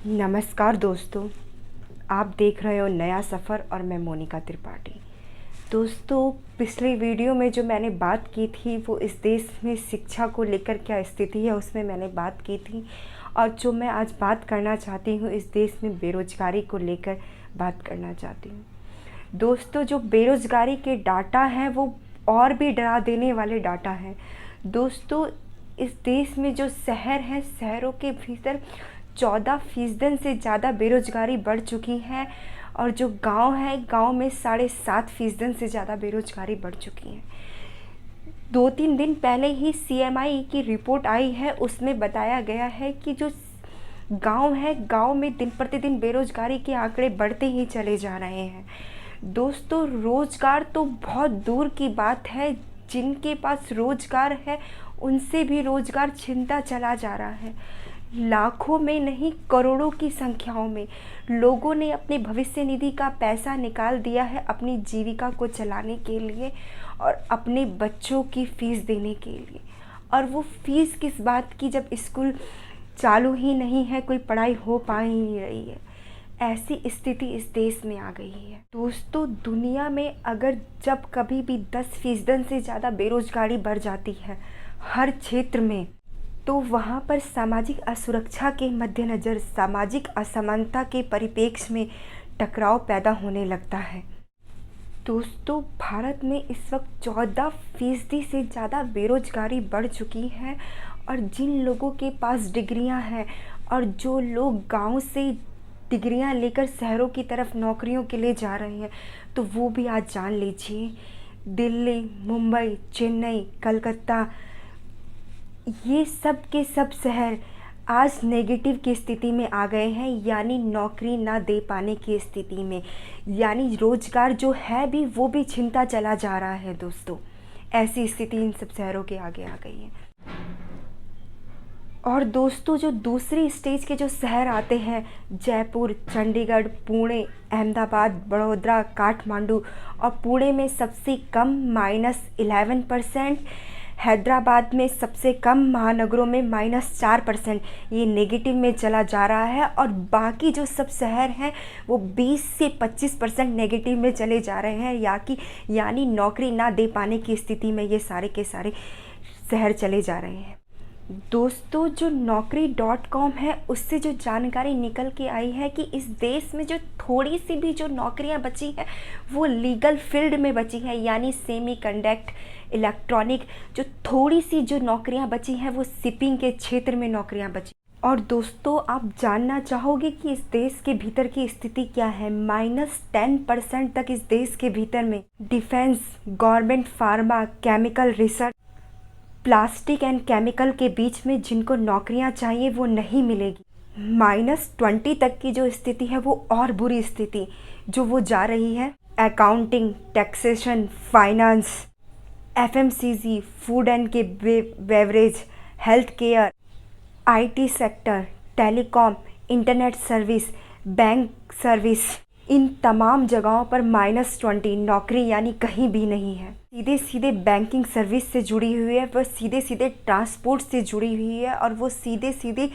नमस्कार दोस्तों, आप देख रहे हो नया सफ़र और मैं मोनिका त्रिपाठी। दोस्तों, पिछले वीडियो में जो मैंने बात की थी वो इस देश में शिक्षा को लेकर क्या स्थिति है उसमें मैंने बात की थी, और जो मैं आज बात करना चाहती हूँ इस देश में बेरोज़गारी को लेकर बात करना चाहती हूँ। दोस्तों, जो बेरोज़गारी के डाटा हैं वो और भी डरा देने वाले डाटा हैं। दोस्तों, इस देश में जो शहर हैं, शहरों के भीतर 14% से ज़्यादा बेरोज़गारी बढ़ चुकी है, और जो गांव है, गांव में 7.5% से ज़्यादा बेरोज़गारी बढ़ चुकी है। 2-3 दिन पहले ही CMI की रिपोर्ट आई है, उसमें बताया गया है कि जो गांव है, गांव में दिन प्रतिदिन बेरोज़गारी के आंकड़े बढ़ते ही चले जा रहे हैं। दोस्तों, रोज़गार तो बहुत दूर की बात है, जिनके पास रोज़गार है उनसे भी रोज़गार छिनता चला जा रहा है। लाखों में नहीं, करोड़ों की संख्याओं में लोगों ने अपने भविष्य निधि का पैसा निकाल दिया है अपनी जीविका को चलाने के लिए और अपने बच्चों की फ़ीस देने के लिए। और वो फ़ीस किस बात की, जब स्कूल चालू ही नहीं है, कोई पढ़ाई हो पा ही नहीं रही है। ऐसी स्थिति इस देश में आ गई है। दोस्तों, दुनिया में अगर जब कभी भी 10% से ज़्यादा बेरोज़गारी बढ़ जाती है हर क्षेत्र में, तो वहाँ पर सामाजिक असुरक्षा के मद्देनज़र, सामाजिक असमानता के परिप्रेक्ष्य में टकराव पैदा होने लगता है। दोस्तों, भारत में इस वक्त 14% से ज़्यादा बेरोज़गारी बढ़ चुकी है, और जिन लोगों के पास डिग्रियां हैं और जो लोग गांव से डिग्रियां लेकर शहरों की तरफ नौकरियों के लिए जा रहे हैं, तो वो भी आज जान लीजिए, दिल्ली, मुंबई, चेन्नई, कलकत्ता, ये सब के सब शहर आज नेगेटिव की स्थिति में आ गए हैं, यानी नौकरी ना दे पाने की स्थिति में, यानी रोज़गार जो है भी वो भी छिनता चला जा रहा है। दोस्तों, ऐसी स्थिति इन सब शहरों के आगे आ गई है। और दोस्तों, जो दूसरी स्टेज के जो शहर आते हैं, जयपुर, चंडीगढ़, पुणे, अहमदाबाद, बड़ौदा, काठमांडू, और पुणे में सबसे कम -11%, हैदराबाद में सबसे कम महानगरों में -4%, ये नेगेटिव में चला जा रहा है। और बाकी जो सब शहर हैं वो 20 से 25% नेगेटिव में चले जा रहे हैं, यानी नौकरी ना दे पाने की स्थिति में ये सारे के सारे शहर चले जा रहे हैं। दोस्तों, जो naukri.com है उससे जो जानकारी निकल के आई है कि इस देश में जो थोड़ी सी भी जो नौकरियां बची हैं वो लीगल फील्ड में बची है, यानी सेमी कंडक्ट, इलेक्ट्रॉनिक, जो थोड़ी सी जो नौकरियां बची हैं वो शिपिंग के क्षेत्र में नौकरियां बची। और दोस्तों, आप जानना चाहोगे कि इस देश के भीतर की स्थिति क्या है। -10% तक इस देश के भीतर में defence, government, pharma, chemical research, plastic and chemical के बीच में जिनको नौकरियां चाहिए वो नहीं मिलेगी। -20 तक की जो स्थिति है वो और बुरी स्थिति जो वो जा रही है, accounting, taxation, finance, FMCG, food and के beverage, health care, IT sector, telecom, internet service, bank service, इन तमाम जगहों पर -20 नौकरी यानी कहीं भी नहीं है। सीधे सीधे बैंकिंग सर्विस से जुड़ी हुई है, वह सीधे सीधे ट्रांसपोर्ट से जुड़ी हुई है, और वो सीधे सीधे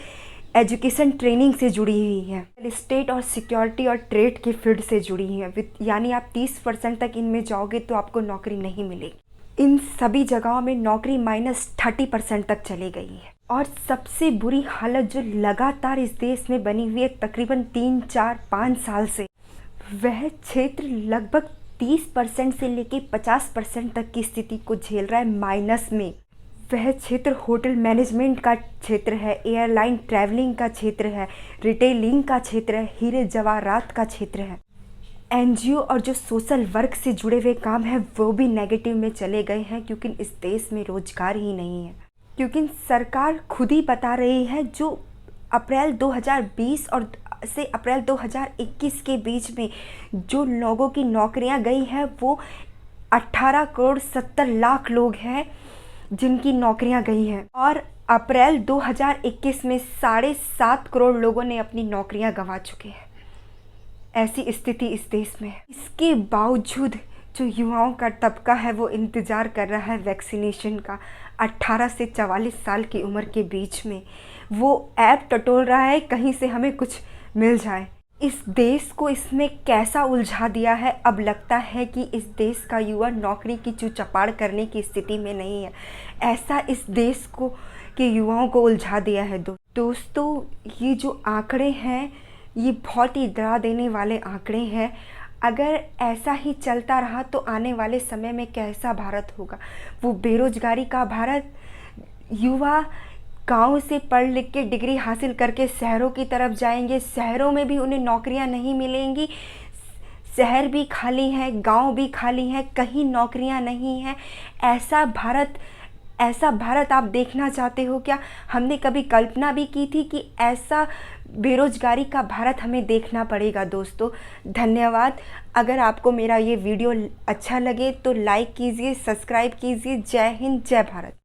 एजुकेशन ट्रेनिंग से जुड़ी हुई है, स्टेट और सिक्योरिटी और ट्रेड के फील्ड से जुड़ी हुई है। यानी आप 30% तक इनमें जाओगे तो आपको नौकरी नहीं मिलेगी। इन सभी जगहों में नौकरी -30% तक चली गई है। और सबसे बुरी हालत जो लगातार इस देश में बनी हुई है तकरीबन 3, 4, 5 साल से, वह क्षेत्र लगभग 30% से लेकर 50% तक की स्थिति को झेल रहा है माइनस में। वह क्षेत्र होटल मैनेजमेंट का क्षेत्र है, एयरलाइन ट्रैवलिंग का क्षेत्र है, रिटेलिंग का क्षेत्र है, हीरे जवाहरात का क्षेत्र है। NGO और जो सोशल वर्क से जुड़े हुए काम हैं वो भी नेगेटिव में चले गए हैं, क्योंकि इस देश में रोजगार ही नहीं है। क्योंकि सरकार खुद ही बता रही है, जो अप्रैल 2020 और से अप्रैल 2021 के बीच में जो लोगों की नौकरियां गई हैं वो 18 करोड़ 70 लाख लोग हैं जिनकी नौकरियां गई हैं, और अप्रैल 2021 में 7.5 करोड़ लोगों ने अपनी नौकरियां गंवा चुके हैं। ऐसी स्थिति इस देश में है। इसके बावजूद जो युवाओं का तबका है वो इंतज़ार कर रहा है वैक्सीनेशन का। 18 से 44 साल की उम्र के बीच में वो ऐप टटोल रहा है कहीं से हमें कुछ मिल जाए। इस देश को इसमें कैसा उलझा दिया है, अब लगता है कि इस देश का युवा नौकरी की चूचपाड़ करने की स्थिति में नहीं है। ऐसा इस देश को के युवाओं को उलझा दिया है। दोस्तों, ये जो आंकड़े हैं ये बहुत ही डरा देने वाले आंकड़े हैं। अगर ऐसा ही चलता रहा तो आने वाले समय में कैसा भारत होगा, वो बेरोजगारी का भारत। युवा गांव से पढ़ लिख के डिग्री हासिल करके शहरों की तरफ जाएंगे, शहरों में भी उन्हें नौकरियां नहीं मिलेंगी। शहर भी खाली हैं, गांव भी खाली हैं, कहीं नौकरियां नहीं हैं। ऐसा भारत आप देखना चाहते हो क्या? हमने कभी कल्पना भी की थी कि ऐसा बेरोजगारी का भारत हमें देखना पड़ेगा। दोस्तों, धन्यवाद। अगर आपको मेरा ये वीडियो अच्छा लगे तो लाइक कीजिए, सब्सक्राइब कीजिए। जय हिंद, जय भारत।